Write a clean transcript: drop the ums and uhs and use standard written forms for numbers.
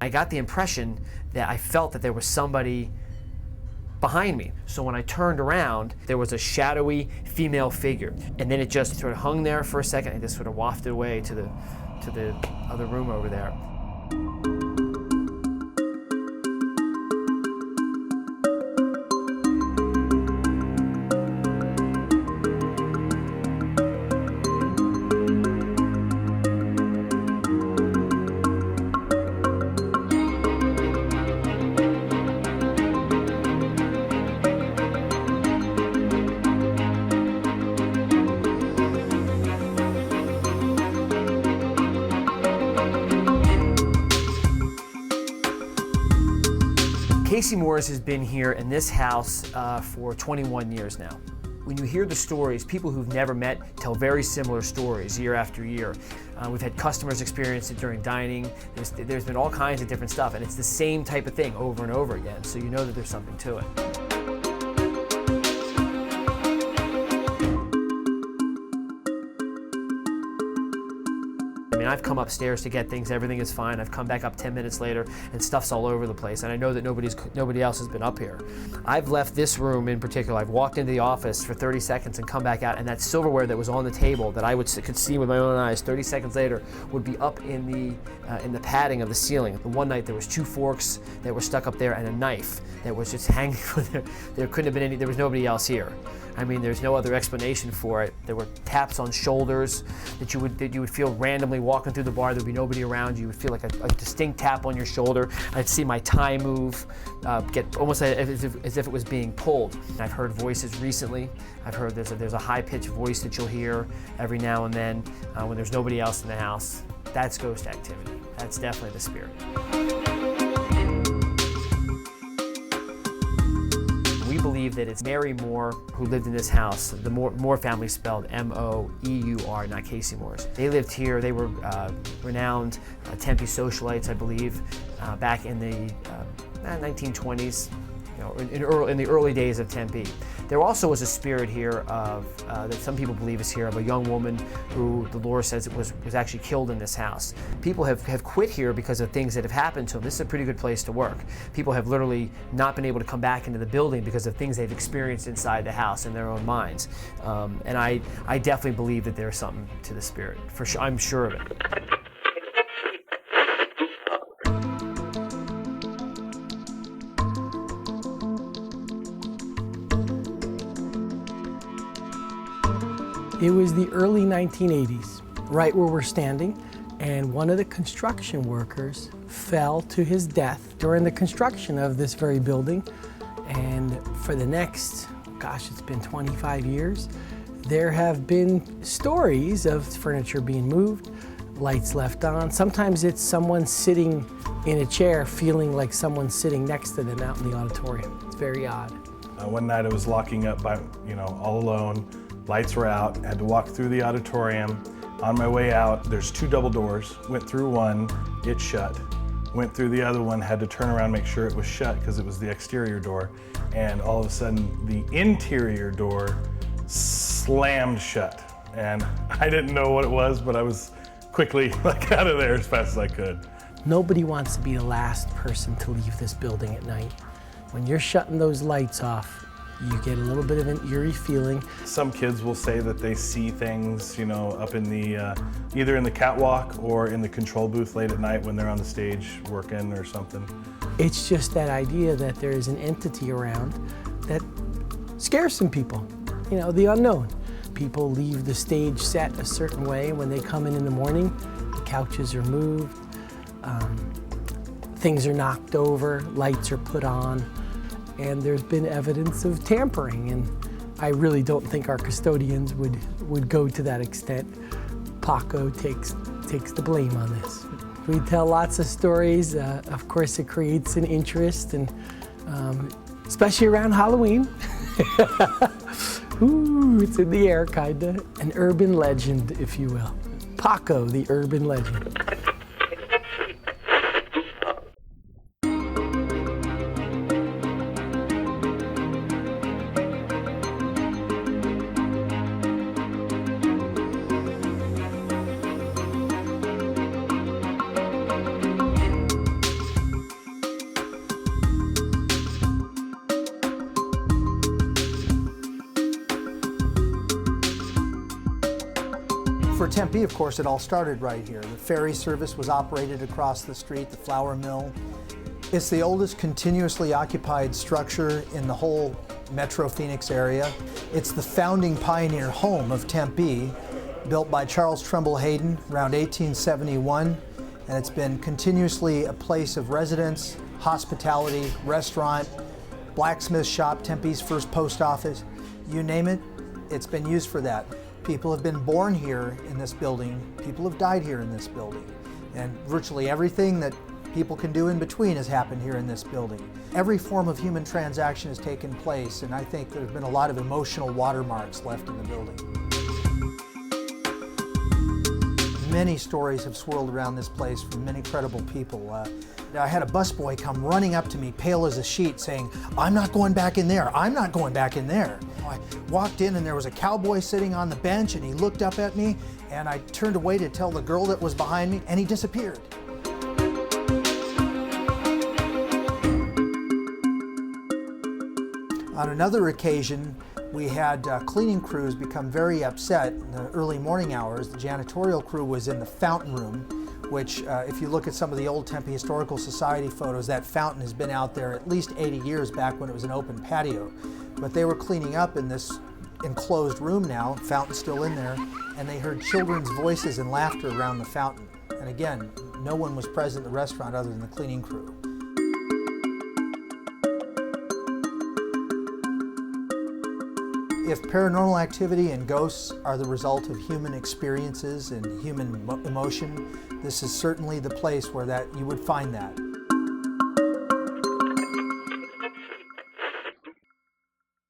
I got the impression that I felt that there was somebody behind me. So when I turned around, there was a shadowy female figure. And then it just sort of hung there for a second and just sort of wafted away to the other room over there. Casey Morris has been here in this house for 21 years now. When you hear the stories, people who've never met tell very similar stories year after year. We've had customers experience it during dining. There's been all kinds of different stuff, and it's the same type of thing over and over again, so you know that there's something to it. I mean, I've come upstairs to get things, everything is fine. I've come back up 10 minutes later and stuff's all over the place, and I know that nobody else has been up here. I've left this room in particular. I've walked into the office for 30 seconds and come back out, and that silverware that was on the table that I could see with my own eyes 30 seconds later would be up in the padding of the ceiling. The one night there was 2 forks that were stuck up there and a knife that was just hanging there. There couldn't have been there was nobody else here. I mean, there's no other explanation for it. There were taps on shoulders that you would feel randomly walking through the bar. There'd be nobody around you. You would feel like a distinct tap on your shoulder. I'd see my tie move, get almost as if it was being pulled. I've heard voices recently. I've heard there's a high-pitched voice that you'll hear every now and then when there's nobody else in the house. That's ghost activity. That's definitely the spirit. We believe that it's Mary Moore who lived in this house. The Moore family spelled M-O-E-U-R, not Casey Morris. They lived here. They were renowned Tempe socialites, I believe, back in the 1920s, in the early days of Tempe. There also was a spirit here of, that some people believe is here, of a young woman who the lore says it was actually killed in this house. People have quit here because of things that have happened to them. This is a pretty good place to work. People have literally not been able to come back into the building because of things they've experienced inside the house in their own minds. And I definitely believe that there's something to the spirit. For sure, I'm sure of it. It was the early 1980s, right where we're standing, and one of the construction workers fell to his death during the construction of this very building. And for the next, gosh, it's been 25 years, there have been stories of furniture being moved, lights left on. Sometimes it's someone sitting in a chair feeling like someone's sitting next to them out in the auditorium. It's very odd. One night I was locking up by, all alone. Lights were out, had to walk through the auditorium. On my way out, there's 2 double doors. Went through one, it shut. Went through the other one, had to turn around, make sure it was shut because it was the exterior door. And all of a sudden, the interior door slammed shut. And I didn't know what it was, but I was quickly out of there as fast as I could. Nobody wants to be the last person to leave this building at night. When you're shutting those lights off, you get a little bit of an eerie feeling. Some kids will say that they see things, up in the, either in the catwalk or in the control booth late at night when they're on the stage working or something. It's just that idea that there is an entity around that scares some people, the unknown. People leave the stage set a certain way. When they come in the morning, the couches are moved, things are knocked over, lights are put on. And there's been evidence of tampering, and I really don't think our custodians would go to that extent. Paco takes the blame on this. We tell lots of stories. Of course, it creates an interest, and especially around Halloween. Ooh, it's in the air, kinda. An urban legend, if you will. Paco, the urban legend. For Tempe, of course, it all started right here. The ferry service was operated across the street, the flour mill. It's the oldest continuously occupied structure in the whole Metro Phoenix area. It's the founding pioneer home of Tempe, built by Charles Trumbull Hayden around 1871, and it's been continuously a place of residence, hospitality, restaurant, blacksmith shop, Tempe's first post office, you name it, it's been used for that. People have been born here in this building, people have died here in this building, and virtually everything that people can do in between has happened here in this building. Every form of human transaction has taken place, and I think there's been a lot of emotional watermarks left in the building. Many stories have swirled around this place from many credible people. I had a busboy come running up to me, pale as a sheet, saying, "I'm not going back in there, I'm not going back in there." I walked in and there was a cowboy sitting on the bench, and he looked up at me, and I turned away to tell the girl that was behind me, and he disappeared. On another occasion, we had cleaning crews become very upset in the early morning hours. The janitorial crew was in the fountain room, which if you look at some of the old Tempe Historical Society photos, that fountain has been out there at least 80 years back when it was an open patio. But they were cleaning up in this enclosed room now, fountain's still in there, and they heard children's voices and laughter around the fountain. And again, no one was present in the restaurant other than the cleaning crew. If paranormal activity and ghosts are the result of human experiences and human emotion, this is certainly the place where you would find that.